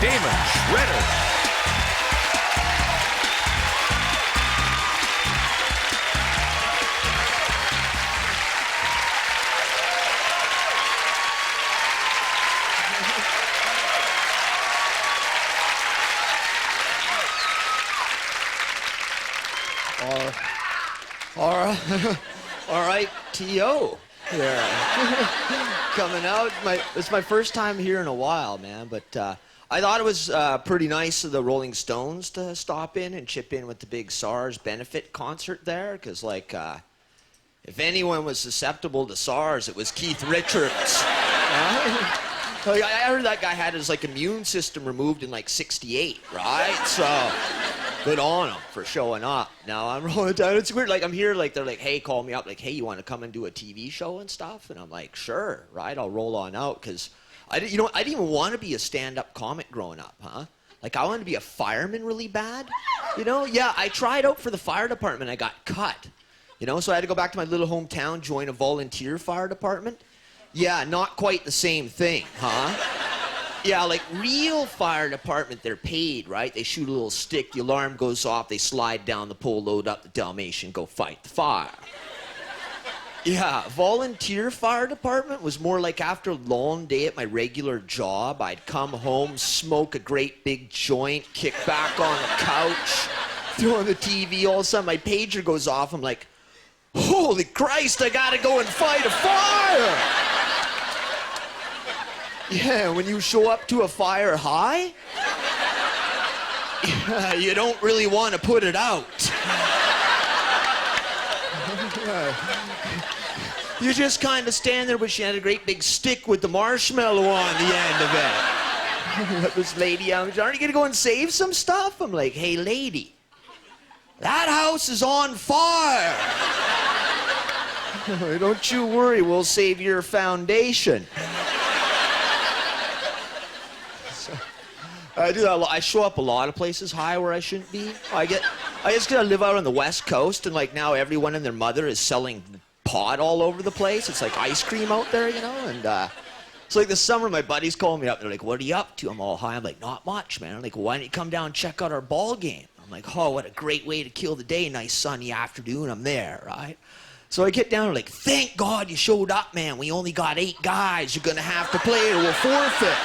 Damonde Tschritter. All right, T.O. here. Coming out. It's my first time here in a while, man, but I thought it was pretty nice of the Rolling Stones to stop in and chip in with the big SARS benefit concert there, because, like, if anyone was susceptible to SARS, it was Keith Richards. Like, I heard that guy had his, like, immune system removed in, like, 68, right? So, good on him for showing up. Now I'm rolling down. It's weird. Like, I'm here, like, they're like, hey, call me up. Like, hey, you want to come and do a TV show and stuff? And I'm like, sure, right? I'll roll on out, because I didn't even want to be a stand-up comic growing up, huh? Like, I wanted to be a fireman really bad, you know? Yeah, I tried out for the fire department. I got cut, you know? So I had to go back to my little hometown, join a volunteer fire department. Yeah, not quite the same thing, huh? Yeah, like real fire department, they're paid, right? They shoot a little stick, the alarm goes off, they slide down the pole, load up the Dalmatian, go fight the fire. Yeah, volunteer fire department was more like after a long day at my regular job, I'd come home, smoke a great big joint, kick back on the couch, throw on the TV, all of a sudden my pager goes off, I'm like, holy Christ, I gotta go and fight a fire! Yeah, when you show up to a fire high, yeah, you don't really want to put it out. You just kind of stand there, but she had a great big stick with the marshmallow on the end of it. This lady, aren't you going to go and save some stuff? I'm like, hey, lady, that house is on fire. Don't you worry, we'll save your foundation. I do that a lot. I show up a lot of places high where I shouldn't be. I just gotta live out on the West Coast, and like now everyone and their mother is selling pot all over the place. It's like ice cream out there, you know. And it's like this summer, my buddies call me up. They're like, "What are you up to?" I'm all high. I'm like, "Not much, man." I'm like, "Why don't you come down and check out our ball game?" I'm like, "Oh, what a great way to kill the day. Nice sunny afternoon. I'm there, right?" So I get down and like, "Thank God you showed up, man. We only got 8 guys. You're gonna have to play or we'll forfeit."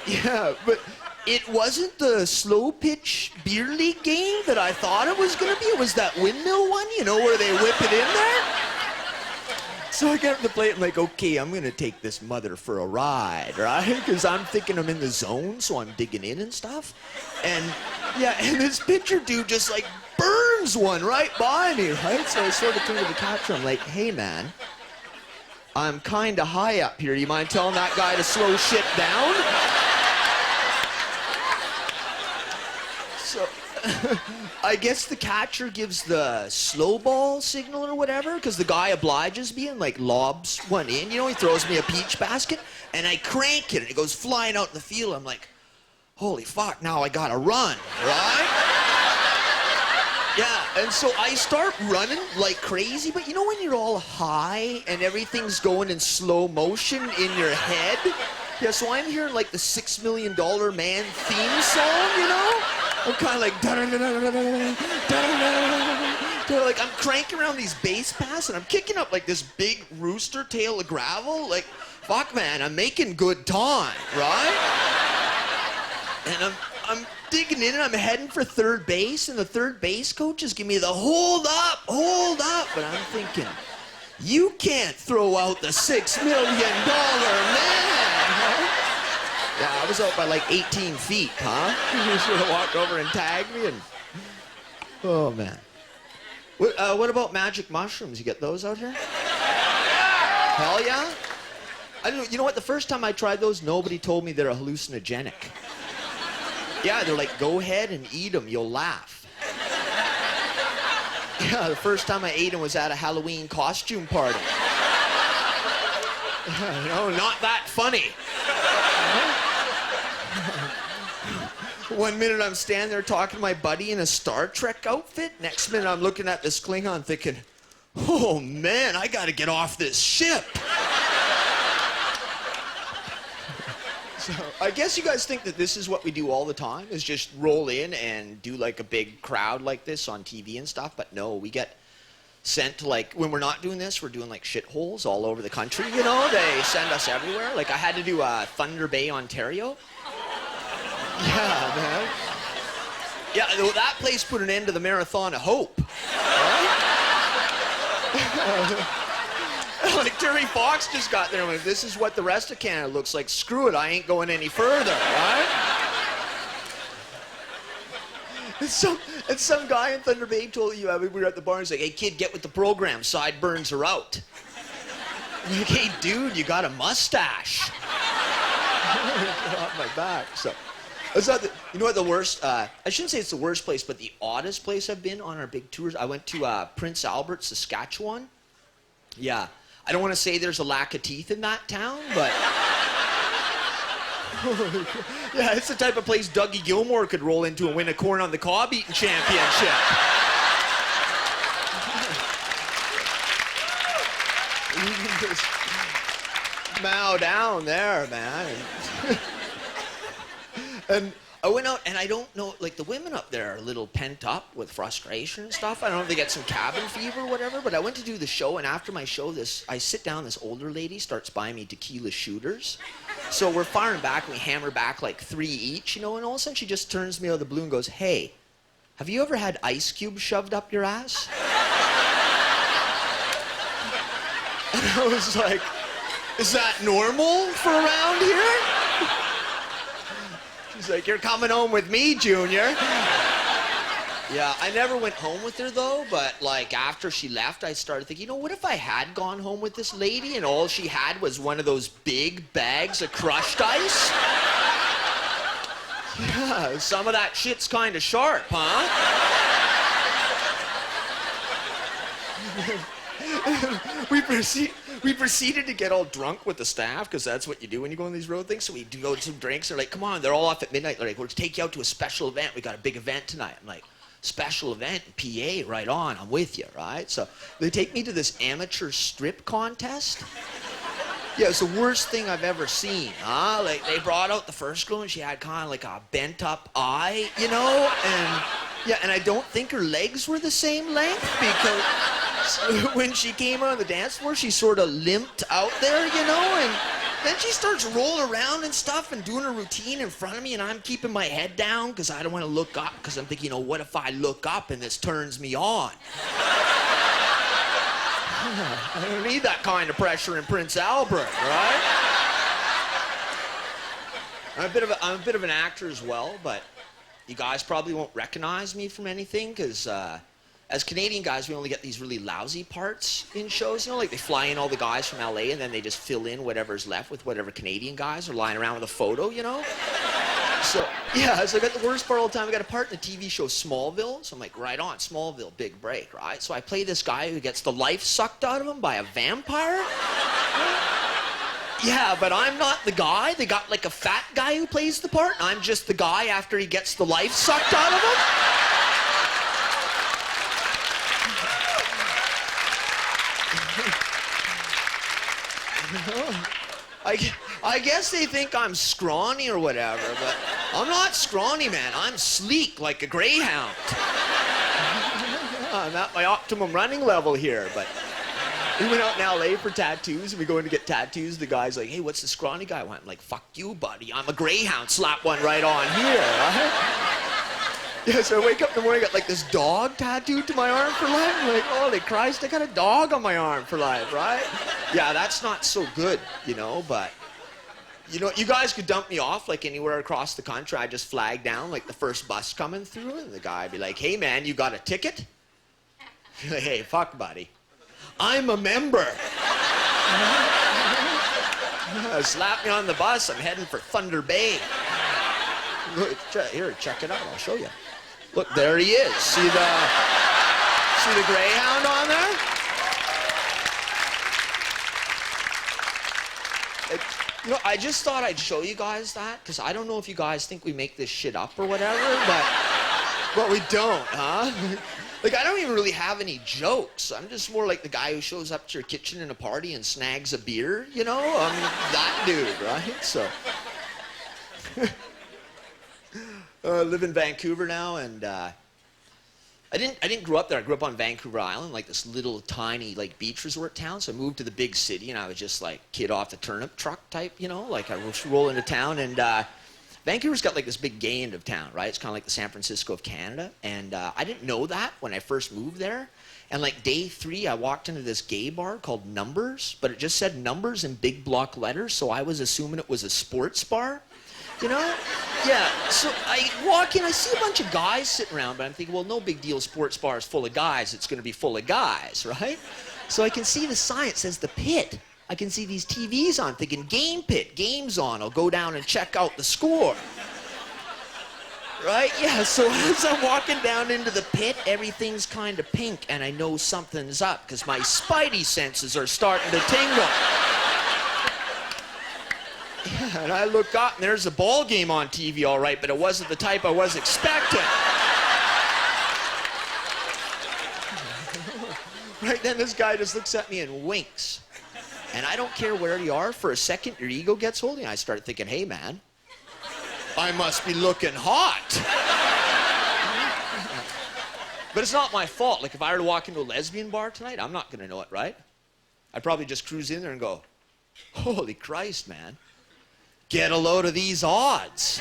Yeah, but it wasn't the slow pitch beer league game that I thought it was gonna be. It was that windmill one, you know, where they whip it in there. So I get up to the plate, I'm like, okay, I'm gonna take this mother for a ride, right? Because I'm thinking I'm in the zone, so I'm digging in and stuff. And yeah, and this pitcher dude just like burns one right by me, right? So I sort of turn to the catcher, I'm like, hey man, I'm kinda high up here. You mind telling that guy to slow shit down? So, I guess the catcher gives the slow ball signal or whatever, because the guy obliges me and like lobs one in, you know, he throws me a peach basket, and I crank it, and it goes flying out in the field. I'm like, holy fuck, now I gotta run, right? Yeah, and so I start running like crazy, but you know when you're all high and everything's going in slow motion in your head? Yeah, so I'm hearing like the $6 Million Man theme song, you know? I'm kind of like, like I'm cranking around these bass paths and I'm kicking up like this big rooster tail of gravel. Like, fuck man, I'm making good time, right? And I'm digging in and I'm heading for third base, and the third base coach is giving me the hold up. But I'm thinking, you can't throw out the $6 million man. Yeah, I was out by like 18 feet, huh? You should have walked over and tagged me and... Oh, man. What about magic mushrooms? You get those out here? Hell yeah? I don't know. You know what? The first time I tried those, nobody told me they're hallucinogenic. Yeah, they're like, go ahead and eat them. You'll laugh. Yeah, the first time I ate them was at a Halloween costume party. You know, not that funny. One minute I'm standing there talking to my buddy in a Star Trek outfit. Next minute I'm looking at this Klingon thinking, oh man, I gotta get off this ship. So I guess you guys think that this is what we do all the time, is just roll in and do like a big crowd like this on TV and stuff. But no, we get sent to, like, when we're not doing this, we're doing like shitholes all over the country, you know? They send us everywhere. Like I had to do Thunder Bay, Ontario. Yeah, man. Yeah, that place put an end to the Marathon of Hope. Right? Like Terry Fox just got there and went, this is what the rest of Canada looks like. Screw it, I ain't going any further, right? And some guy in Thunder Bay told you, we were at the bar, he's like, hey kid, get with the program, sideburns are out. I'm like, hey dude, you got a mustache. Off my back, so. It's not you know what the worst, I shouldn't say it's the worst place, but the oddest place I've been on our big tours, I went to Prince Albert, Saskatchewan. Yeah. I don't want to say there's a lack of teeth in that town, but... yeah, it's the type of place Dougie Gilmore could roll into and win a corn on the cob eating championship. You can just mow down there, man. And I went out, and I don't know, like, the women up there are a little pent up with frustration and stuff. I don't know if they get some cabin fever or whatever, but I went to do the show, and after my show, I sit down, this older lady starts buying me tequila shooters. So we're firing back, and we hammer back like 3 each, you know, and all of a sudden she just turns to me out of the blue and goes, hey, have you ever had ice cubes shoved up your ass? And I was like, is that normal for around here? She's like, you're coming home with me, Junior. Yeah, I never went home with her, though, but, like, after she left, I started thinking, you know, what if I had gone home with this lady and all she had was one of those big bags of crushed ice? Yeah, some of that shit's kind of sharp, huh? We proceeded to get all drunk with the staff, because that's what you do when you go on these road things. So we do go to some drinks. They're like, come on, they're all off at midnight. They're like, we'll take you out to a special event. We got a big event tonight. I'm like, special event in PA, right on, I'm with you, right? So they take me to this amateur strip contest. Yeah, it's the worst thing I've ever seen, huh? Like, they brought out the first girl, and she had kind of like a bent-up eye, you know? And, yeah, and I don't think her legs were the same length, because when she came on the dance floor, she sort of limped out there, you know? And then she starts rolling around and stuff and doing her routine in front of me, and I'm keeping my head down because I don't want to look up, because I'm thinking, you know, what if I look up and this turns me on? I don't need that kind of pressure in Prince Albert, right? I'm a bit of an actor as well, but you guys probably won't recognize me from anything, because as Canadian guys, we only get these really lousy parts in shows, you know, like they fly in all the guys from LA and then they just fill in whatever's left with whatever Canadian guys are lying around with a photo, you know? So, yeah, so I got the worst part all the time. I got a part in the TV show Smallville, so I'm like, right on, Smallville, big break, right? So I play this guy who gets the life sucked out of him by a vampire. Yeah, but I'm not the guy. They got like a fat guy who plays the part, and I'm just the guy after he gets the life sucked out of him. I guess they think I'm scrawny or whatever, but I'm not scrawny, man. I'm sleek like a greyhound. I'm at my optimum running level here, but we went out in LA for tattoos, and we go in to get tattoos. The guy's like, hey, what's the scrawny guy want? I'm like, fuck you, buddy. I'm a greyhound. Slap one right on here, right? Yeah, so I wake up in the morning, I got like this dog tattooed to my arm for life. I'm like, holy Christ, I got a dog on my arm for life, right? Yeah, that's not so good, you know, but, you know, you guys could dump me off like anywhere across the country. I just flag down like the first bus coming through, and the guy would be like, hey, man, you got a ticket? Like, hey, fuck, buddy. I'm a member. Slap me on the bus. I'm heading for Thunder Bay. Look, here, check it out. I'll show you. Look, there he is. See the greyhound on there? You know, I just thought I'd show you guys that, because I don't know if you guys think we make this shit up or whatever, but we don't, huh? Like, I don't even really have any jokes. I'm just more like the guy who shows up to your kitchen in a party and snags a beer, you know? I'm that dude, right? So, I live in Vancouver now, and I didn't grow up there. I grew up on Vancouver Island, like this little tiny like beach resort town. So I moved to the big city, and I was just like kid off the turnip truck type, you know, like I was roll into town. And Vancouver's got like this big gay end of town, right? It's kind of like the San Francisco of Canada. And I didn't know that when I first moved there. And like day 3, I walked into this gay bar called Numbers, but it just said Numbers in big block letters, so I was assuming it was a sports bar. You know? Yeah, so I walk in, I see a bunch of guys sitting around, but I'm thinking, well, no big deal, sports bar is full of guys, it's gonna be full of guys, right? So I can see the sign, it says The Pit. I can see these TVs on, thinking, Game Pit, game's on, I'll go down and check out the score. Right? Yeah, so as I'm walking down into the pit, everything's kind of pink, and I know something's up, because my spidey senses are starting to tingle. Yeah, and I look up, and there's a ball game on TV, all right, but it wasn't the type I was expecting. Right then, this guy just looks at me and winks. And I don't care where you are, for a second, your ego gets hold of you. I start thinking, hey, man, I must be looking hot. But it's not my fault. Like, if I were to walk into a lesbian bar tonight, I'm not going to know it, right? I'd probably just cruise in there and go, holy Christ, man. Get a load of these odds.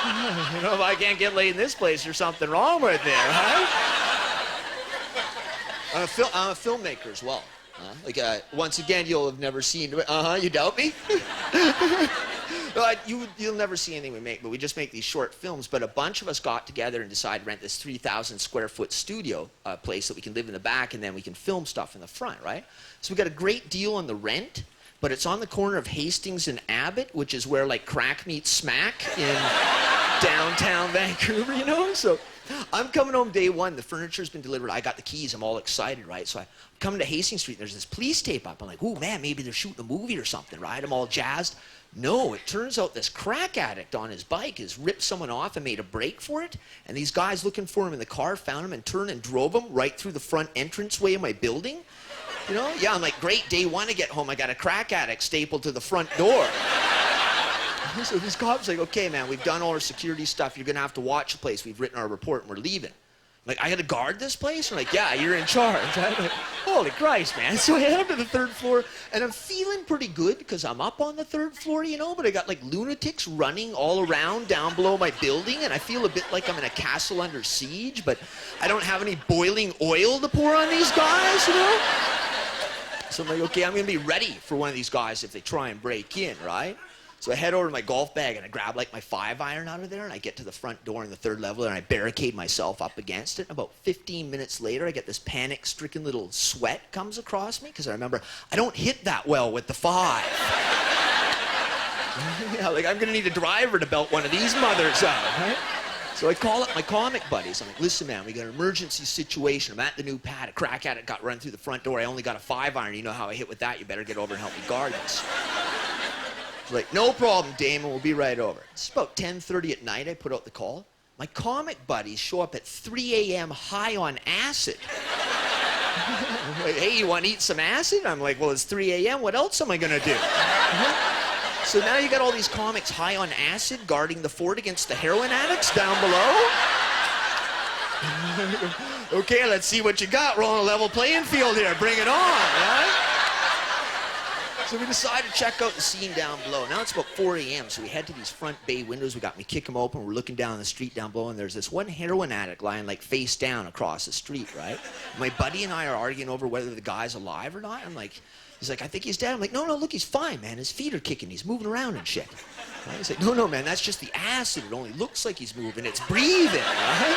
You know, if I can't get laid in this place, there's something wrong with there, right? I'm a filmmaker as well. Once again, you'll have never seen... you doubt me? You'll never see anything we make, but we just make these short films. But a bunch of us got together and decided to rent this 3,000 square foot studio place that we can live in the back, and then we can film stuff in the front, right? So we got a great deal on the rent, but it's on the corner of Hastings and Abbott, which is where like crack meets smack in downtown Vancouver, you know? So I'm coming home day 1, the furniture's been delivered, I got the keys, I'm all excited, right? So I'm coming to Hastings Street, and there's this police tape up. I'm like, oh man, maybe they're shooting a movie or something, right? I'm all jazzed. No, it turns out this crack addict on his bike has ripped someone off and made a break for it, and these guys looking for him in the car found him and turned and drove him right through the front entranceway of my building. You know? Yeah, I'm like, great, day 1 I get home, I got a crack addict stapled to the front door. So these cops like, okay, man, we've done all our security stuff. You're going to have to watch the place. We've written our report, and we're leaving. I'm like, I got to guard this place? I'm like, yeah, you're in charge. I'm like, holy Christ, man. So I head up to the 3rd floor, and I'm feeling pretty good because I'm up on the 3rd floor, you know, but I got like lunatics running all around down below my building, and I feel a bit like I'm in a castle under siege, but I don't have any boiling oil to pour on these guys, you know? So I'm like, okay, I'm going to be ready for one of these guys if they try and break in, right? So I head over to my golf bag and I grab like my 5-iron out of there, and I get to the front door on the 3rd level and I barricade myself up against it. And about 15 minutes later, I get this panic-stricken little sweat comes across me because I remember I don't hit that well with the 5. Yeah, like I'm gonna need a driver to belt one of these mothers out, right? So I call up my comic buddies. I'm like, listen, man, we got an emergency situation. I'm at the new pad. A crack addict got run through the front door. I only got a 5-iron. You know how I hit with that. You better get over and help me guard this. Like, no problem, Damon, we'll be right over. It's about 10:30 at night, I put out the call. My comic buddies show up at 3 a.m. high on acid. Like, hey, you want to eat some acid? I'm like, well, it's 3 a.m., what else am I gonna do? So now you got all these comics high on acid guarding the fort against the heroin addicts down below? Okay, let's see what you got. We're on a level playing field here, bring it on, right? So we decided to check out the scene down below. Now it's about 4 a.m., so we head to these front bay windows. We kick them open. We're looking down the street down below, and there's this one heroin addict lying like face down across the street, right? My buddy and I are arguing over whether the guy's alive or not. I'm like, he's like, I think he's dead. I'm like, no, look, he's fine, man. His feet are kicking. He's moving around and shit. Right? He's like, no, man, that's just the acid. It only looks like he's moving. It's breathing, right?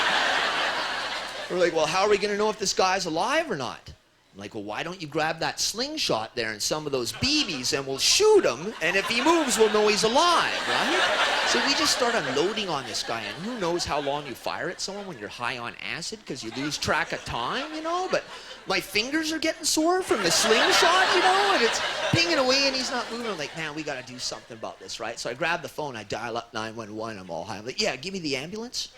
We're like, well, how are we going to know if this guy's alive or not? I'm like, well, why don't you grab that slingshot there and some of those BBs and we'll shoot him, and if he moves, we'll know he's alive, right? So we just start unloading on this guy, and who knows how long you fire at someone when you're high on acid because you lose track of time, you know? But my fingers are getting sore from the slingshot, you know, and it's pinging away and he's not moving. I'm like, man, we got to do something about this, right? So I grab the phone, I dial up 911, I'm all high. I'm like, yeah, give me the ambulance.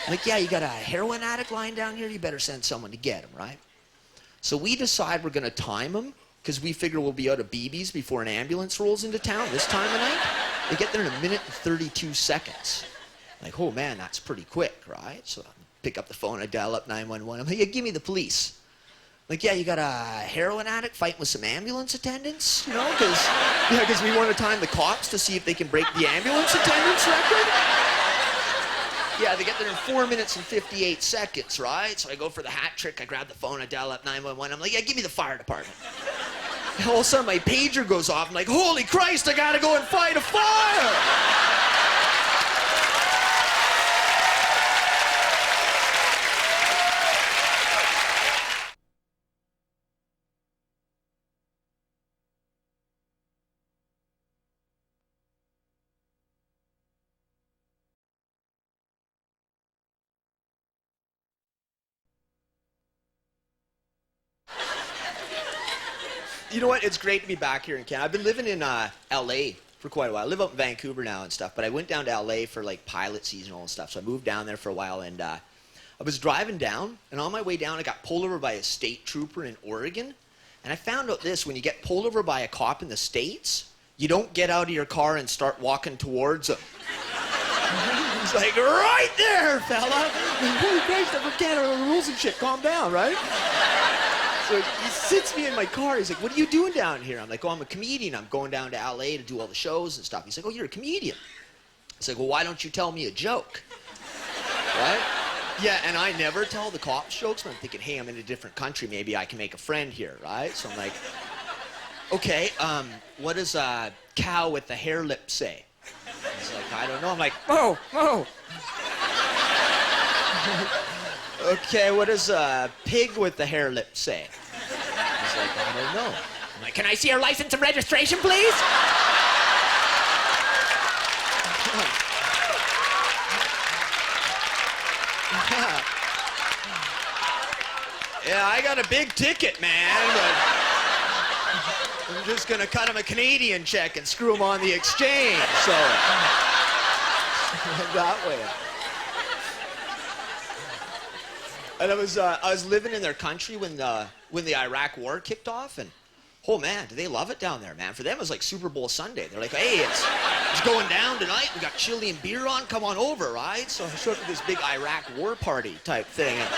I'm like, yeah, you got a heroin addict lying down here? You better send someone to get him, right? So we decide we're going to time him because we figure we'll be out of BBs before an ambulance rolls into town this time of night. They get there in 1:32 seconds. Like, oh man, that's pretty quick, right? So I pick up the phone, I dial up 911. I'm like, yeah, give me the police. Like, yeah, you got a heroin addict fighting with some ambulance attendants, you know? Because we want to time the cops to see if they can break the ambulance attendants record. Yeah, they get there in 4 minutes and 58 seconds, right? So I go for the hat trick, I grab the phone, I dial up 911. I'm like, yeah, give me the fire department. And all of a sudden, my pager goes off. I'm like, holy Christ, I gotta go and fight a fire! You know what? It's great to be back here in Canada. I've been living in L.A. for quite a while. I live up in Vancouver now and stuff, but I went down to L.A. for like pilot season and stuff, so I moved down there for a while, and I was driving down, and on my way down, I got pulled over by a state trooper in Oregon, and I found out this: when you get pulled over by a cop in the States, you don't get out of your car and start walking towards him. He's like, right there, fella! Holy Christ, I'm from Canada, the rules and shit, calm down, right? So he sits me in my car. He's like, what are you doing down here? I'm like, oh, I'm a comedian. I'm going down to L.A. to do all the shows and stuff. He's like, oh, you're a comedian. He's like, well, why don't you tell me a joke? Right? Yeah, and I never tell the cops jokes, but I'm thinking, hey, I'm in a different country. Maybe I can make a friend here, right? So I'm like, okay, what does a cow with the hair lip say? He's like, I don't know. I'm like, oh. Okay, what does a pig with the hair lip say? He's like, I don't know. I'm like, can I see your license and registration, please? Yeah, I got a big ticket, man, but I'm just gonna cut him a Canadian check and screw him on the exchange, so that way. And I was living in their country when the Iraq War kicked off, and oh man, do they love it down there, man. For them, it was like Super Bowl Sunday. They're like, hey, it's going down tonight. We got chili and beer on. Come on over, right? So I showed up to this big Iraq war party type thing. And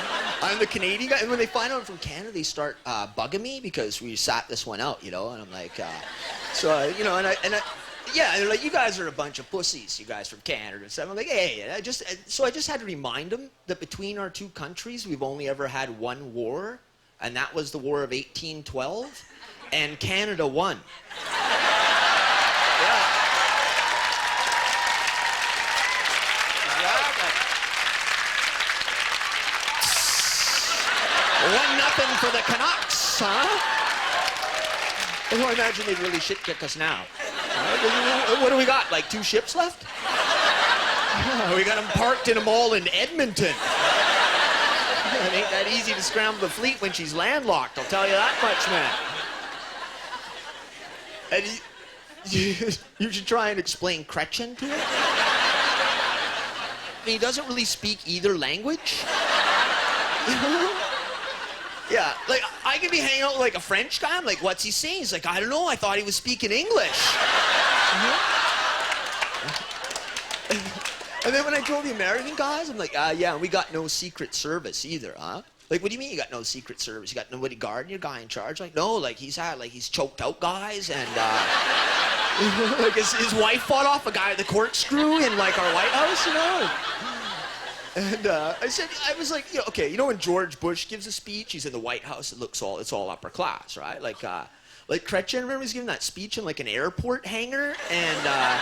I'm the Canadian guy. And when they find out I'm from Canada, they start bugging me because we sat this one out, you know. And I'm like, you know, and I yeah, they're like, you guys are a bunch of pussies, you guys from Canada and stuff. I'm like, hey, I just had to remind them that between our two countries, we've only ever had one war, and that was the War of 1812, and Canada won. Yeah. Exactly. 1-0 for the Canucks, huh? I imagine they'd really shit kick us now. What do we got, like 2 ships left? We got them parked in a mall in Edmonton. It ain't that easy to scramble the fleet when she's landlocked, I'll tell you that much, man. And you should try and explain Kretchen to him. I mean, he doesn't really speak either language. Yeah, like, I could be hanging out with, like, a French guy. I'm like, what's he saying? He's like, I don't know. I thought he was speaking English. And then when I told the American guys, I'm like, yeah, we got no Secret Service either, huh? Like, what do you mean you got no Secret Service? You got nobody guarding your guy in charge? Like, no, like, he's choked out guys, and, like, his wife fought off a guy with a corkscrew in, like, our White House, you know? And I was like, you know, okay, you know when George Bush gives a speech, he's in the White House, it's all upper class, right? Like Kretchen, remember he's giving that speech in like an airport hangar, and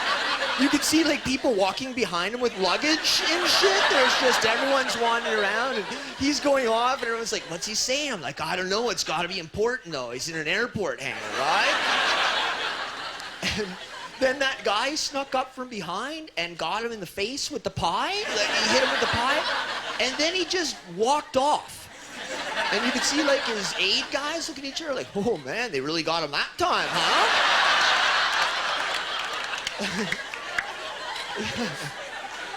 you could see like people walking behind him with luggage and shit. There's just, everyone's wandering around, and he's going off, and everyone's like, what's he saying? I'm like, I don't know, it's gotta be important though. He's in an airport hangar, right? And then that guy snuck up from behind and got him in the face with the pie. Like, he hit him with the pie, and then he just walked off. And you could see, like, his aide guys looking at each other like, oh, man, they really got him that time, huh?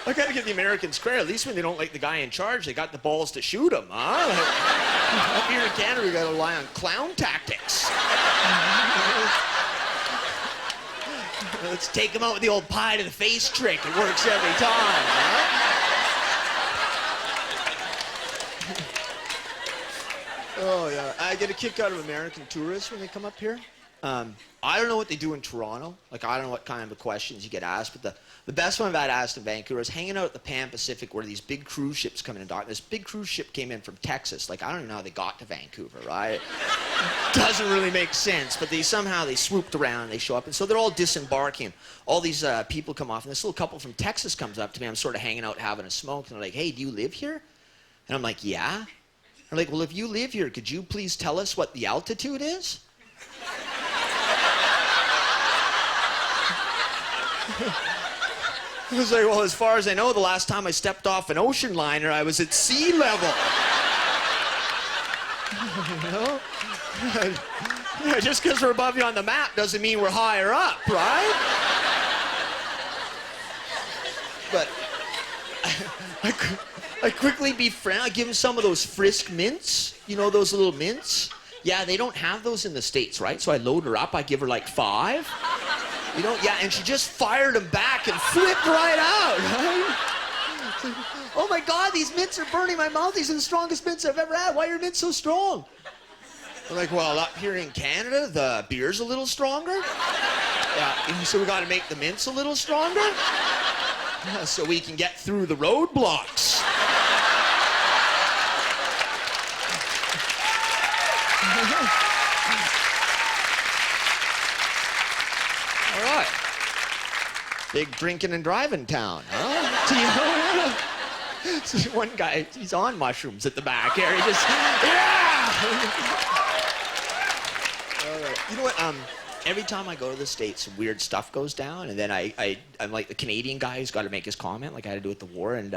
I gotta give the Americans credit. At least when they don't like the guy in charge, they got the balls to shoot him, huh? Like, up here in Canada, we gotta rely on clown tactics. Let's take him out with the old pie to the face trick. It works every time, huh? Oh, yeah. I get a kick out of American tourists when they come up here. I don't know what they do in Toronto. Like, I don't know what kind of questions you get asked, but the best one I've had asked in Vancouver is hanging out at the Pan Pacific where these big cruise ships come in and dock. This big cruise ship came in from Texas. Like, I don't even know how they got to Vancouver, right? Doesn't really make sense, but somehow they swooped around and they show up. And so they're all disembarking. All these people come off, and this little couple from Texas comes up to me. I'm sort of hanging out having a smoke, and they're like, hey, do you live here? And I'm like, yeah. They're like, well, if you live here, could you please tell us what the altitude is? I was like, well, as far as I know, the last time I stepped off an ocean liner, I was at sea level. You know? Yeah, just because we're above you on the map doesn't mean we're higher up, right? But I quickly befriend. I give him some of those Frisk mints. You know, those little mints? Yeah, they don't have those in the States, right? So I load her up. I give her like 5. You know, yeah, and she just fired them back and flipped right out, right? Like, oh my God, these mints are burning my mouth. These are the strongest mints I've ever had. Why are your mints so strong? I'm like, well, up here in Canada, the beer's a little stronger. Yeah, so we got to make the mints a little stronger. Yeah, so we can get through the roadblocks. All right. Big drinking and driving town, huh? So one guy, he's on mushrooms at the back here. He just, yeah! All right. You know what? Every time I go to the States, some weird stuff goes down, and then I'm like the Canadian guy who's got to make his comment, like I had to do with the war. And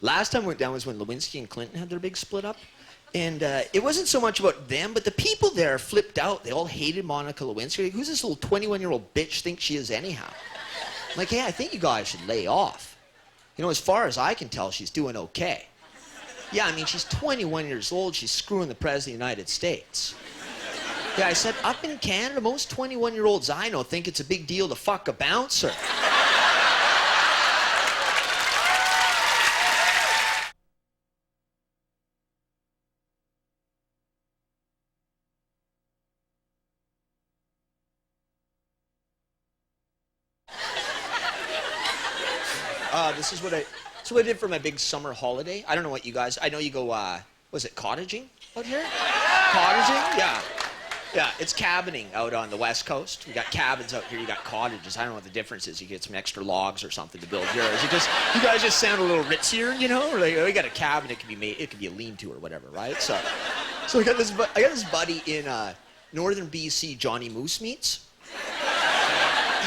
last time I went down was when Lewinsky and Clinton had their big split up. And it wasn't so much about them, but the people there flipped out. They all hated Monica Lewinsky. Like, who's this little 21-year-old bitch think she is anyhow? I'm like, hey, I think you guys should lay off. You know, as far as I can tell, she's doing okay. Yeah, I mean, she's 21 years old. She's screwing the President of the United States. Yeah, I said, up in Canada, most 21-year-olds I know think it's a big deal to fuck a bouncer. This is what I did for my big summer holiday. I don't know what you guys, I know you go, was it cottaging out here? Cottaging? Yeah. Yeah, it's cabining out on the West Coast. We got cabins out here, you got cottages. I don't know what the difference is. You get some extra logs or something to build yours. You guys just sound a little ritzier, you know? Or like, oh, we got a cabin, it can be a lean-to or whatever, right? So I got this buddy in northern BC, Johnny Moose Meats.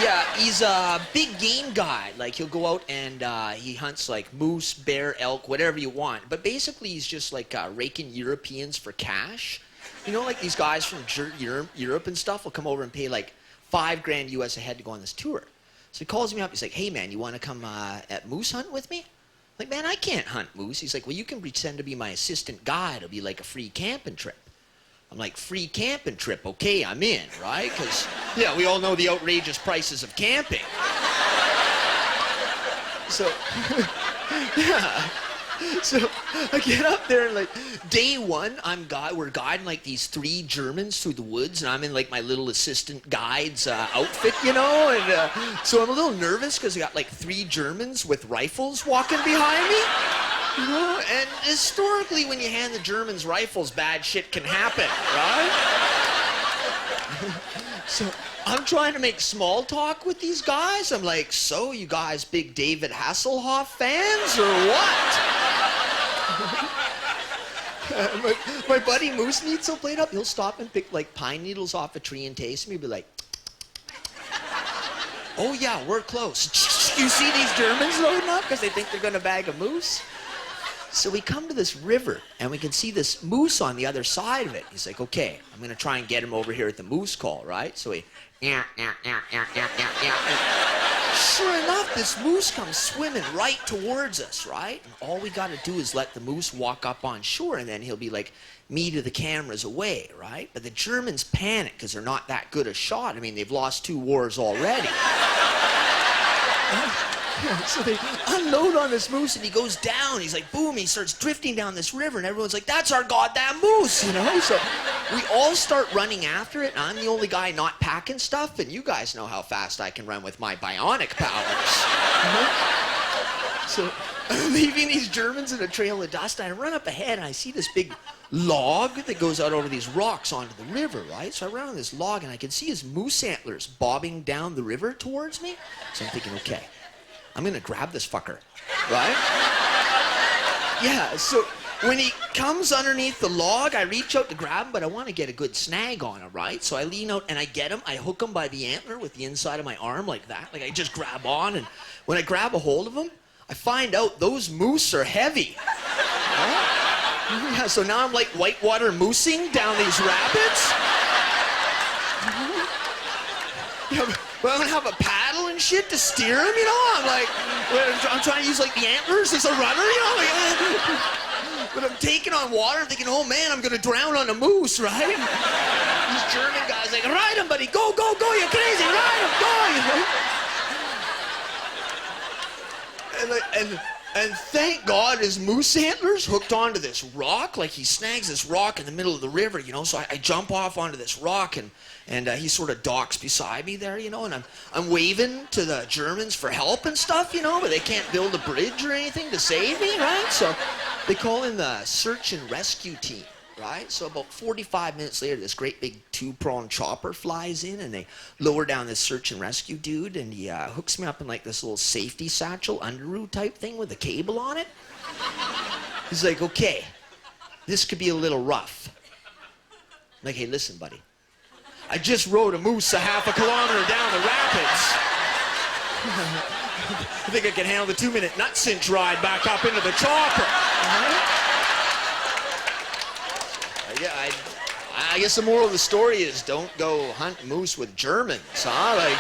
Yeah, he's a big game guy. Like, he'll go out and he hunts like moose, bear, elk, whatever you want. But basically, he's just like raking Europeans for cash. You know, like these guys from Europe and stuff will come over and pay like $5,000 US a head to go on this tour. So he calls me up. He's like, hey, man, you want to come at moose hunt with me? I'm like, man, I can't hunt moose. He's like, well, you can pretend to be my assistant guide. It'll be like a free camping trip. I'm like, free camping trip, okay, I'm in, right? Because, yeah, we all know the outrageous prices of camping. So, yeah. So I get up there and like, day one, we're guiding like these 3 Germans through the woods, and I'm in like my little assistant guide's outfit, you know? And so I'm a little nervous because I got like 3 Germans with rifles walking behind me. You know, and historically, when you hand the Germans rifles, bad shit can happen, right? So I'm trying to make small talk with these guys. I'm like, so you guys big David Hasselhoff fans or what? My buddy Moose Needs will play it up. He'll stop and pick like pine needles off a tree and taste them. He'll be like, oh yeah, we're close. You see these Germans loading up because they think they're going to bag a moose? So we come to this river, and we can see this moose on the other side of it. He's like, okay, I'm going to try and get him over here at the moose call, right? So he, yeah. Sure enough, this moose comes swimming right towards us, right? And all we got to do is let the moose walk up on shore, and then he'll be like me to the cameras away, right? But the Germans panic because they're not that good a shot. I mean, they've lost 2 wars already. So they unload on this moose, and he goes down. He's like, boom, he starts drifting down this river, and everyone's like, that's our goddamn moose, you know? So we all start running after it, and I'm the only guy not packing stuff, and you guys know how fast I can run with my bionic powers. So I'm leaving these Germans in a trail of dust, and I run up ahead, and I see this big log that goes out over these rocks onto the river, right? So I run on this log, and I can see his moose antlers bobbing down the river towards me. So I'm thinking, okay, I'm gonna grab this fucker, right? Yeah, so when he comes underneath the log, I reach out to grab him, but I want to get a good snag on him, right? So I lean out and I get him. I hook him by the antler with the inside of my arm like that. Like I just grab on, and when I grab a hold of him, I find out those moose are heavy. Right? Yeah, so now I'm like whitewater moosing down these rapids. Yeah, but I don't have a paddle and shit to steer him, you know? I'm trying to use like the antlers as a runner, you know? Like, but I'm taking on water, I'm thinking, oh man, I'm gonna drown on a moose, right? These German guys like, ride him, buddy, go, go, go, you're crazy, ride him, go, you know? And thank God his moose antlers hooked onto this rock. Like he snags this rock in the middle of the river, you know. So I jump off onto this rock, and he sort of docks beside me there, you know. And I'm waving to the Germans for help and stuff, you know. But they can't build a bridge or anything to save me, right? So they call in the search and rescue team. Right? So about 45 minutes later, this great big 2-pronged chopper flies in, and they lower down this search and rescue dude, and he hooks me up in like this little safety satchel underoos type thing with a cable on it. He's like, okay, this could be a little rough. I'm like, hey, listen, buddy. I just rode a moose a half a kilometer down the rapids. I think I can handle the 2-minute nut cinch ride back up into the chopper. Yeah, I guess the moral of the story is don't go hunt moose with Germans, huh? Like,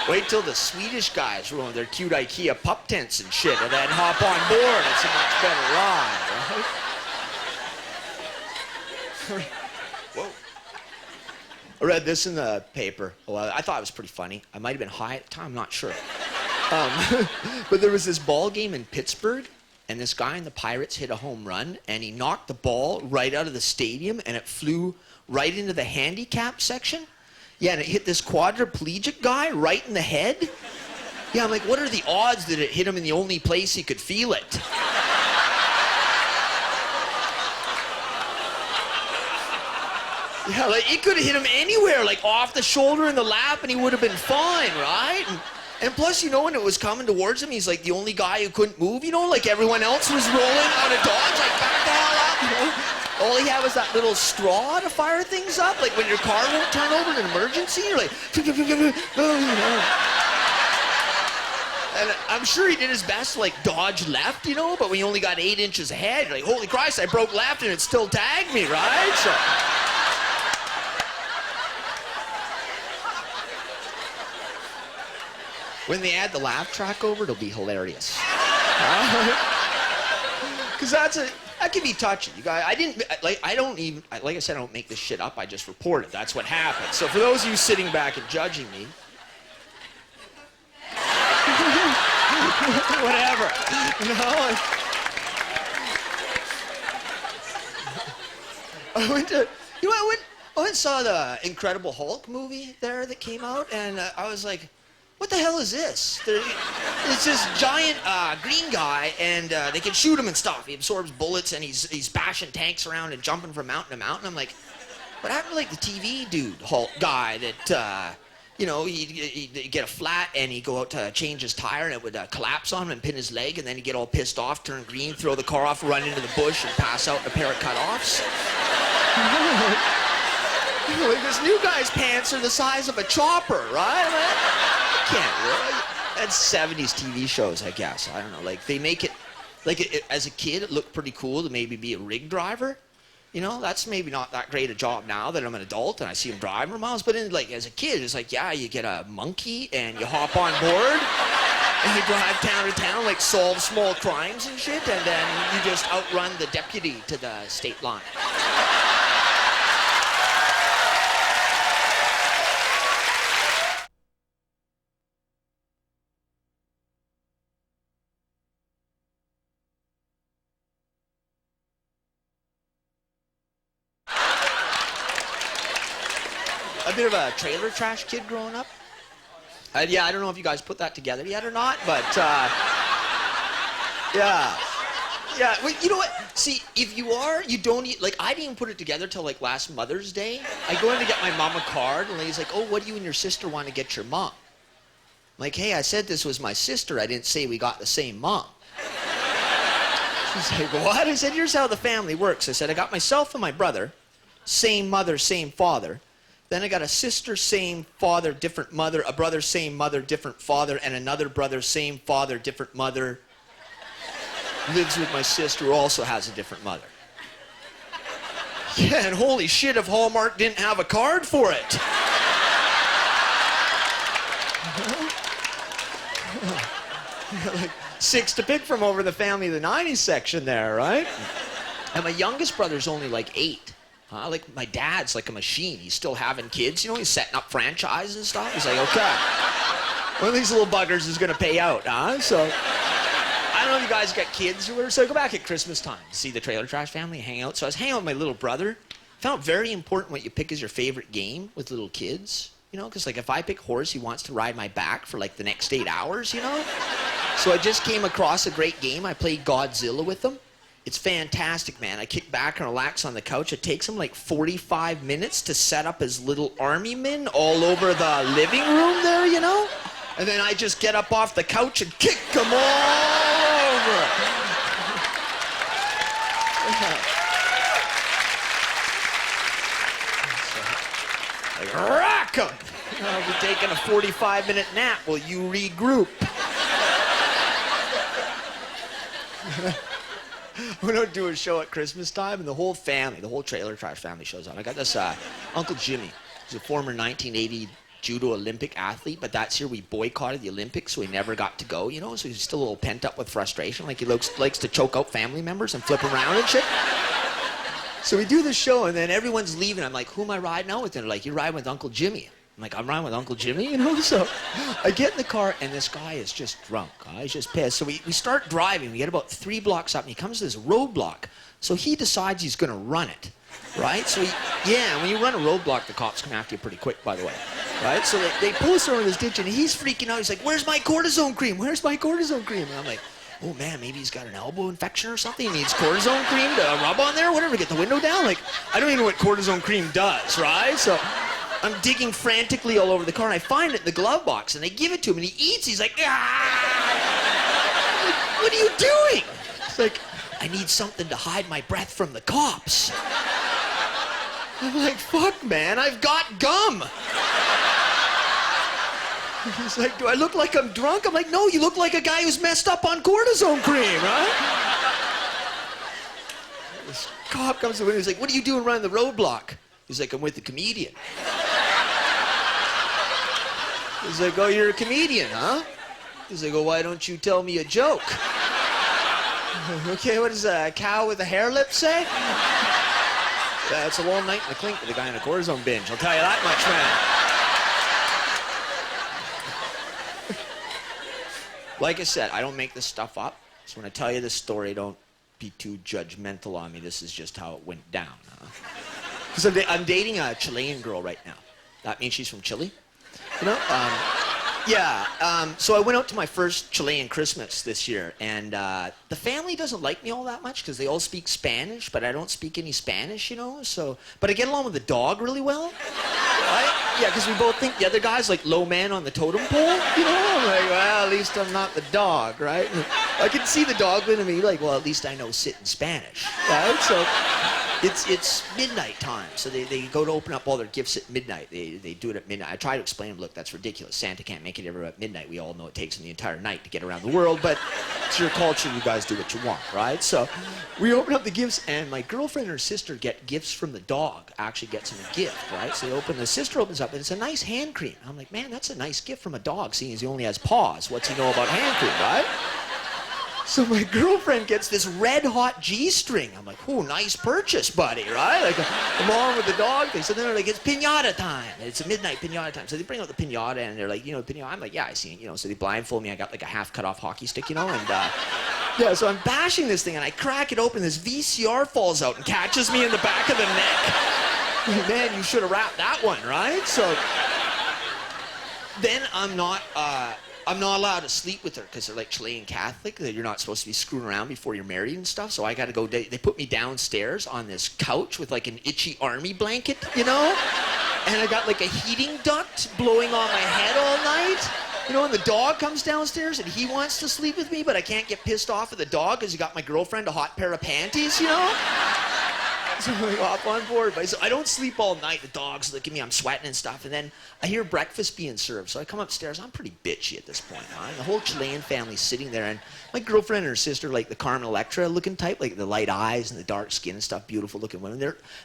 wait till the Swedish guys ruin their cute IKEA pup tents and shit, and then hop on board. It's a much better ride, right? Whoa. I read this in the paper. Well, I thought it was pretty funny. I might have been high at the time, I'm not sure. But there was this ball game in Pittsburgh, and this guy in the Pirates hit a home run, and he knocked the ball right out of the stadium, and it flew right into the handicap section. Yeah, and it hit this quadriplegic guy right in the head. Yeah, I'm like, what are the odds that it hit him in the only place he could feel it? Yeah, like, it could have hit him anywhere, like off the shoulder in the lap, and he would have been fine, right? And plus, you know, when it was coming towards him, he's like the only guy who couldn't move, you know, like everyone else was rolling out of dodge, like back the hell up, you know. All he had was that little straw to fire things up, like when your car won't turn over in an emergency, you're like, you know. And I'm sure he did his best to like dodge left, you know, but when you only got 8 inches ahead, you're like, holy Christ, I broke left and it still tagged me, right? So. When they add the laugh track over, it'll be hilarious. Because that can be touchy. You guys, like I said, I don't make this shit up. I just report it. That's what happened. So for those of you sitting back and judging me, whatever. You know. I went and saw the Incredible Hulk movie there that came out, and I was like, what the hell is this? It's this giant green guy, and they can shoot him and stuff. He absorbs bullets, and he's bashing tanks around and jumping from mountain to mountain. I'm like, what happened to like the TV dude, Hulk guy that, you know, he'd get a flat, and he'd go out to change his tire, and it would collapse on him and pin his leg, and then he'd get all pissed off, turn green, throw the car off, run into the bush, and pass out in a pair of cutoffs. Like, this new guy's pants are the size of a chopper, right? Can't really. That's 70s TV shows, I guess. I don't know. Like, they make it, like, as a kid, it looked pretty cool to maybe be a rig driver. You know, that's maybe not that great a job now that I'm an adult and I see him driving miles. But like, as a kid, it's like, yeah, you get a monkey and you hop on board and you drive town to town, like solve small crimes and shit, and then you just outrun the deputy to the state line. a bit of a trailer trash kid growing up. Yeah, I don't know if you guys put that together yet or not, but yeah. Yeah, well, you know what? See, if you are, you don't eat, like, I didn't even put it together till, like, last Mother's Day. I go in to get my mom a card, and the lady's like, oh, what do you and your sister want to get your mom? I'm like, hey, I said this was my sister. I didn't say we got the same mom. She's like, what? I said, here's how the family works. I said, I got myself and my brother, same mother, same father. Then I got a sister, same father, different mother, a brother, same mother, different father, and another brother, same father, different mother. Lives with my sister who also has a different mother. Yeah, and holy shit if Hallmark didn't have a card for it. Like 6 to pick from over the family of the 90s section there, right? And my youngest brother's only like 8. Like my dad's like a machine. He's still having kids, you know, he's setting up franchises and stuff. He's like, okay, one of these little buggers is gonna pay out, huh? So I don't know if you guys got kids or whatever, so I go back at Christmas time to see the Trailer Trash family hang out. So I was hanging out with my little brother. Found it very important what you pick as your favorite game with little kids, you know, because like if I pick horse, he wants to ride my back for like the next 8 hours, you know? So I just came across a great game. I played Godzilla with them. It's fantastic, man. I kick back and relax on the couch. It takes him like 45 minutes to set up his little army men all over the living room there, you know? And then I just get up off the couch and kick them all over. Like, rack them. I'll be taking a 45-minute nap while you regroup. We don't do a show at Christmas time, and the whole family, the whole Trailer Trash family shows up. I got this Uncle Jimmy. He's a former 1980 judo Olympic athlete, but that's year we boycotted the Olympics, so he never got to go, you know, so he's still a little pent up with frustration, like he likes to choke out family members and flip around and shit. So we do the show, and then everyone's leaving. I'm like, who am I riding out with? And they're like, you're riding with Uncle Jimmy. I'm like, I'm riding with Uncle Jimmy, you know? So I get in the car, and this guy is just drunk. He's just pissed. So we start driving. We get about 3 blocks up, and he comes to this roadblock. So he decides he's going to run it, right? So when you run a roadblock, the cops come after you pretty quick, by the way, right? So they pull us over this ditch, and he's freaking out. He's like, where's my cortisone cream? Where's my cortisone cream? And I'm like, oh, man, maybe he's got an elbow infection or something. He needs cortisone cream to rub on there, whatever, get the window down. Like, I don't even know what cortisone cream does, right? So I'm digging frantically all over the car, and I find it in the glove box, and they give it to him, and he eats. He's like, ah! Like, what are you doing? It's like, I need something to hide my breath from the cops. I'm like, fuck, man, I've got gum. He's like, do I look like I'm drunk? I'm like, no, you look like a guy who's messed up on cortisone cream, right? This cop comes to the window, he's like, what are you doing running the roadblock? He's like, I'm with the comedian. He's like, oh, you're a comedian, huh? He's like, oh, why don't you tell me a joke? Okay, what does a cow with a hair lip say? Yeah, it's a long night in the clink with a guy in a cortisone binge, I'll tell you that much, man. Like I said, I don't make this stuff up, so when I tell you this story, don't be too judgmental on me. This is just how it went down, huh? Because I'm dating a Chilean girl right now. That means she's from Chile, you know? So I went out to my first Chilean Christmas this year, and the family doesn't like me all that much because they all speak Spanish, but I don't speak any Spanish, you know? So, but I get along with the dog really well, right? Yeah, because we both think the other guy's like low man on the totem pole, you know? I'm like, well, at least I'm not the dog, right? And I can see the dog looking at me like, well, at least I know sit in Spanish, right? So it's midnight time, so they go to open up all their gifts at midnight. They do it at midnight. I try to explain to them, look, that's ridiculous. Santa can't make it ever at midnight. We all know it takes him the entire night to get around the world, but it's your culture. You guys do what you want, right? So we open up the gifts, and my girlfriend and her sister get gifts from the dog. Actually gets him a gift, right? So the sister opens up, and it's a nice hand cream. I'm like, man, that's a nice gift from a dog, seeing as he only has paws. What's he know about hand cream, right? So my girlfriend gets this red-hot G-string. I'm like, ooh, nice purchase, buddy, right? Like, I'm on with the dog thing. So then they're like, it's piñata time. It's a midnight piñata time. So they bring out the piñata, and they're like, you know, piñata. I'm like, yeah, I see it, you know. So they blindfold me. I got like a half-cut-off hockey stick, you know, and so I'm bashing this thing, and I crack it open. This VCR falls out and catches me in the back of the neck. Man, you should have wrapped that one, right? So then I'm not allowed to sleep with her because they're like Chilean Catholic, that you're not supposed to be screwing around before you're married and stuff. So I got to go. They put me downstairs on this couch with like an itchy army blanket, you know? And I got like a heating duct blowing on my head all night. You know, and the dog comes downstairs and he wants to sleep with me, but I can't get pissed off at the dog because he got my girlfriend a hot pair of panties, you know? So I hop on board. But I don't sleep all night. The dog's looking at me, I'm sweating and stuff. And then I hear breakfast being served. So I come upstairs. I'm pretty bitchy at this point, huh? And the whole Chilean family's sitting there. And my girlfriend and her sister, like the Carmen Electra looking type, like the light eyes and the dark skin and stuff, beautiful looking women.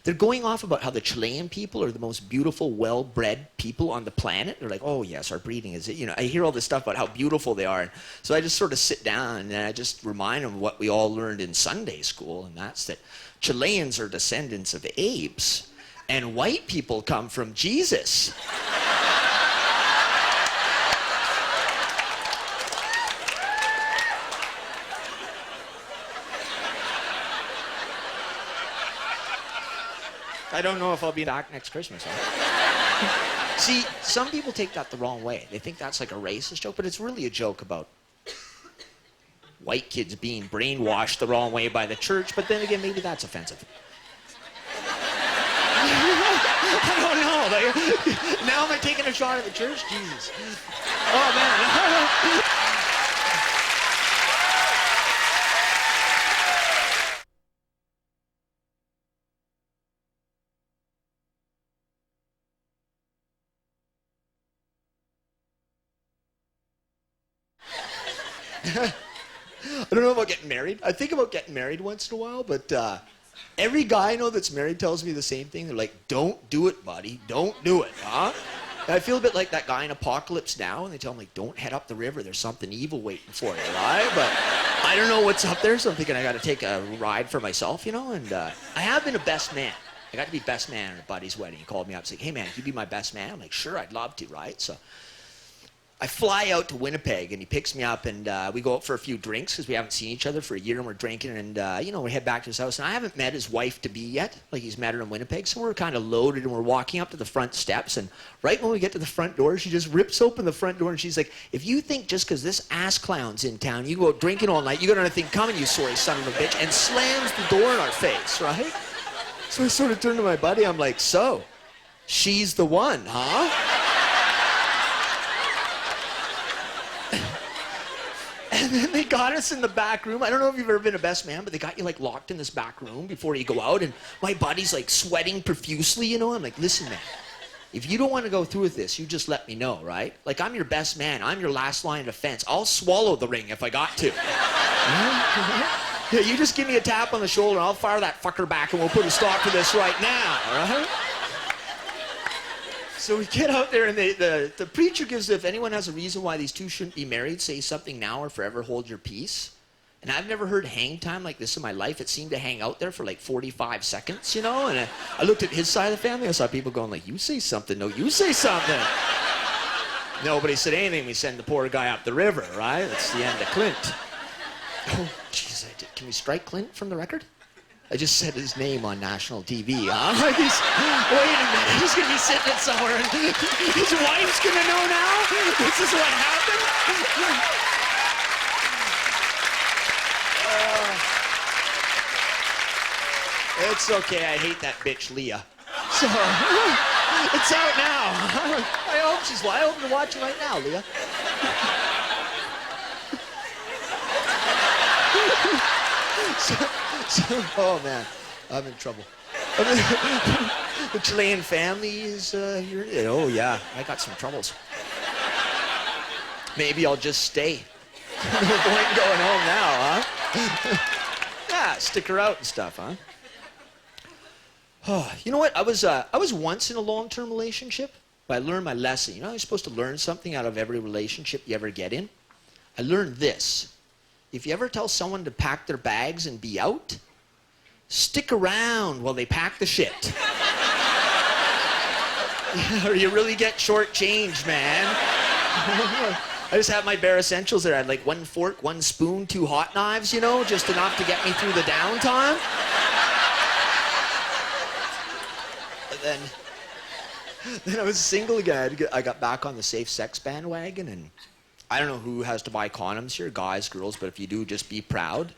They're going off about how the Chilean people are the most beautiful, well-bred people on the planet. They're like, oh yes, our breeding is it. You know, I hear all this stuff about how beautiful they are. And so I just sort of sit down and I just remind them of what we all learned in Sunday school. And that's that Chileans are descendants of apes, and white people come from Jesus. I don't know if I'll be back next Christmas. Huh? See, some people take that the wrong way. They think that's like a racist joke, but it's really a joke about white kids being brainwashed the wrong way by the church, but then again, maybe that's offensive. I don't know. Like, now am I taking a shot at the church? Jesus. Oh, man. I don't know about getting married. I think about getting married once in a while, but every guy I know that's married tells me the same thing. They're like, don't do it, buddy. Don't do it, huh? And I feel a bit like that guy in Apocalypse Now, and they tell him, like, don't head up the river. There's something evil waiting for you, right? But I don't know what's up there, so I'm thinking I got to take a ride for myself, you know? And I have been a best man. I got to be best man at a buddy's wedding. He called me up and said, hey, man, can you be my best man? I'm like, sure, I'd love to, right? So I fly out to Winnipeg, and he picks me up, and we go out for a few drinks because we haven't seen each other for a year, and we're drinking, and, you know, we head back to his house. And I haven't met his wife-to-be yet. Like, he's met her in Winnipeg, so we're kind of loaded, and we're walking up to the front steps, and right when we get to the front door, she just rips open the front door, and she's like, if you think just because this ass clown's in town, you go out drinking all night, you got another thing coming, you sorry son of a bitch, and slams the door in our face, right? So I sort of turn to my buddy, I'm like, so, she's the one, huh? And then they got us in the back room. I don't know if you've ever been a best man, but they got you like locked in this back room before you go out. And my buddy's like sweating profusely, you know. I'm like, listen, man, if you don't want to go through with this, you just let me know, right? Like, I'm your best man. I'm your last line of defense. I'll swallow the ring if I got to. Yeah, you just give me a tap on the shoulder, and I'll fire that fucker back, and we'll put a stop to this right now, all right? So we get out there, and the preacher gives, if anyone has a reason why these two shouldn't be married, say something now or forever hold your peace. And I've never heard hang time like this in my life. It seemed to hang out there for like 45 seconds, you know? And I looked at his side of the family. I saw people going like, you say something. No, you say something. Nobody said anything. We send the poor guy up the river, right? That's the end of Clint. Oh, jeez, can we strike Clint from the record? I just said his name on national TV, huh? Like wait a minute, he's gonna be sitting it somewhere and his wife's gonna know now? This is what happened? It's okay, I hate that bitch, Leah. So, it's out now. I hope you're watching right now, Leah. Oh man, I'm in trouble. The Chilean family is here. Oh yeah, I got some troubles. Maybe I'll just stay. No point going home now, huh? Yeah, stick her out and stuff, huh? Oh, you know what? I was once in a long-term relationship, but I learned my lesson. You know, you're supposed to learn something out of every relationship you ever get in. I learned this. If you ever tell someone to pack their bags and be out, stick around while they pack the shit. Or you really get shortchanged, man. I just had my bare essentials there. I had like 1 fork, 1 spoon, 2 hot knives, you know, just enough to get me through the downtime. then I was single again. I got back on the safe sex bandwagon, and I don't know who has to buy condoms here, guys, girls, but if you do, just be proud.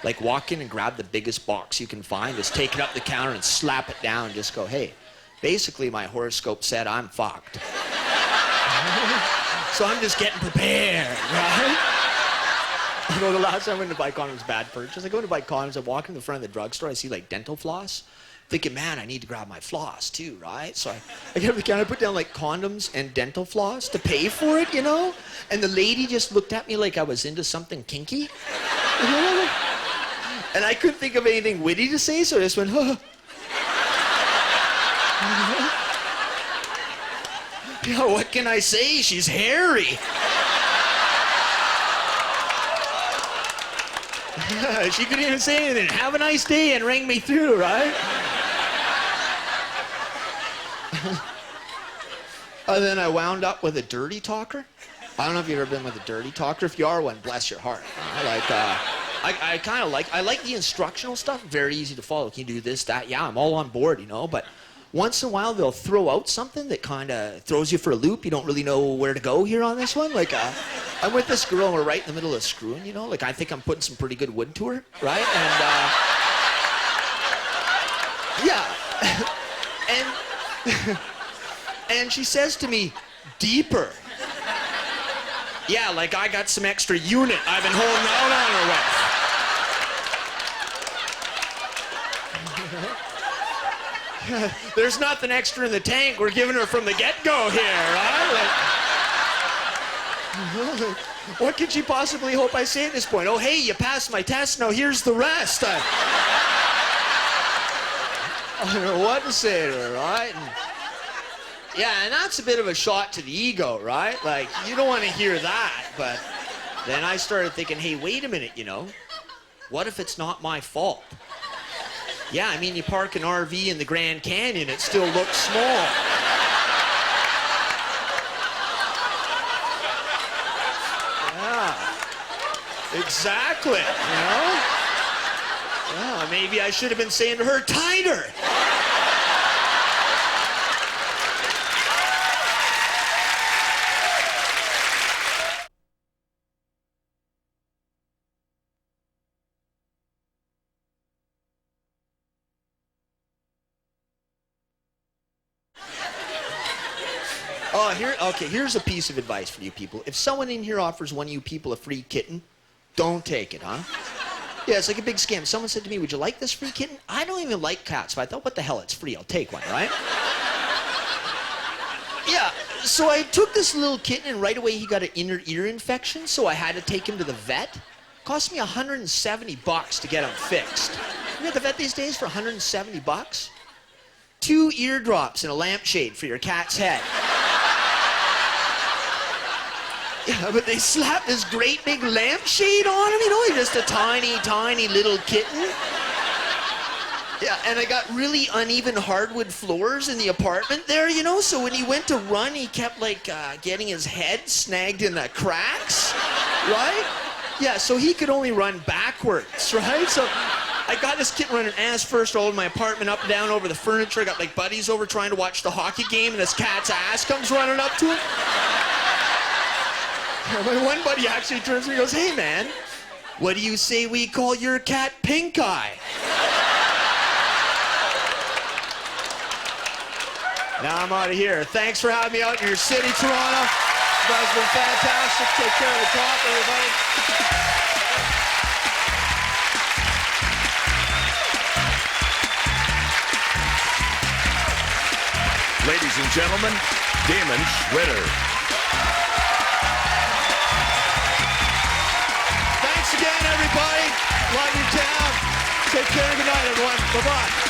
Like, walk in and grab the biggest box you can find, just take it up the counter and slap it down, just go, hey, basically my horoscope said I'm fucked. So I'm just getting prepared, right? You know, the last time I went to buy condoms, bad purchase. I go to buy condoms, I walk in the front of the drugstore, I see like dental floss. Thinking, man, I need to grab my floss too, right? So I get up the counter, I put down like condoms and dental floss to pay for it, you know? And the lady just looked at me like I was into something kinky. You know? And I couldn't think of anything witty to say, so I just went, huh. You know, what can I say? She's hairy. She couldn't even say anything. Have a nice day, and rang me through, right? And then I wound up with a dirty talker. I don't know if you've ever been with a dirty talker. If you are one, bless your heart. I kind of like the instructional stuff. Very easy to follow. Can you do this, that? Yeah, I'm all on board, you know. But once in a while, they'll throw out something that kind of throws you for a loop. You don't really know where to go here on this one. Like, I'm with this girl, and we're right in the middle of screwing, you know. Like, I think I'm putting some pretty good wood to her, right? And, yeah. And she says to me, deeper. Yeah, like I got some extra unit I've been holding out on her with. There's nothing extra in the tank. We're giving her from the get-go here, right? Like, what could she possibly hope I say at this point? Oh, hey, you passed my test. Now here's the rest. I don't know what to say to her, right? Yeah, and that's a bit of a shot to the ego, right? Like, you don't want to hear that, but then I started thinking, hey, wait a minute, you know, what if it's not my fault? Yeah, I mean, you park an RV in the Grand Canyon, it still looks small. Yeah, exactly, you know? Yeah, maybe I should have been saying to her, tighter. Oh, here's a piece of advice for you people. If someone in here offers one of you people a free kitten, don't take it, huh? Yeah, it's like a big scam. Someone said to me, would you like this free kitten? I don't even like cats, but I thought, what the hell, it's free, I'll take one, right? Yeah, so I took this little kitten, and right away he got an inner ear infection, so I had to take him to the vet. Cost me $170 to get him fixed. You at the vet these days for $170? 2 eardrops and a lampshade for your cat's head. Yeah, but they slapped this great big lampshade on him, you know, he's just a tiny, tiny little kitten. Yeah, and I got really uneven hardwood floors in the apartment there, you know, so when he went to run, he kept, like, getting his head snagged in the cracks, right? Yeah, so he could only run backwards, right? So I got this kitten running ass first all over my apartment, up and down over the furniture. I got, like, buddies over trying to watch the hockey game, and this cat's ass comes running up to him. My one buddy actually turns to me and goes, hey, man, what do you say we call your cat Pink Eye? Now I'm out of here. Thanks for having me out in your city, Toronto. You guys have been fantastic. Take care of the top, everybody. Ladies and gentlemen, Damonde Tschritter. Thanks again, everybody. Love your town. Take care. Good night, everyone. Bye-bye.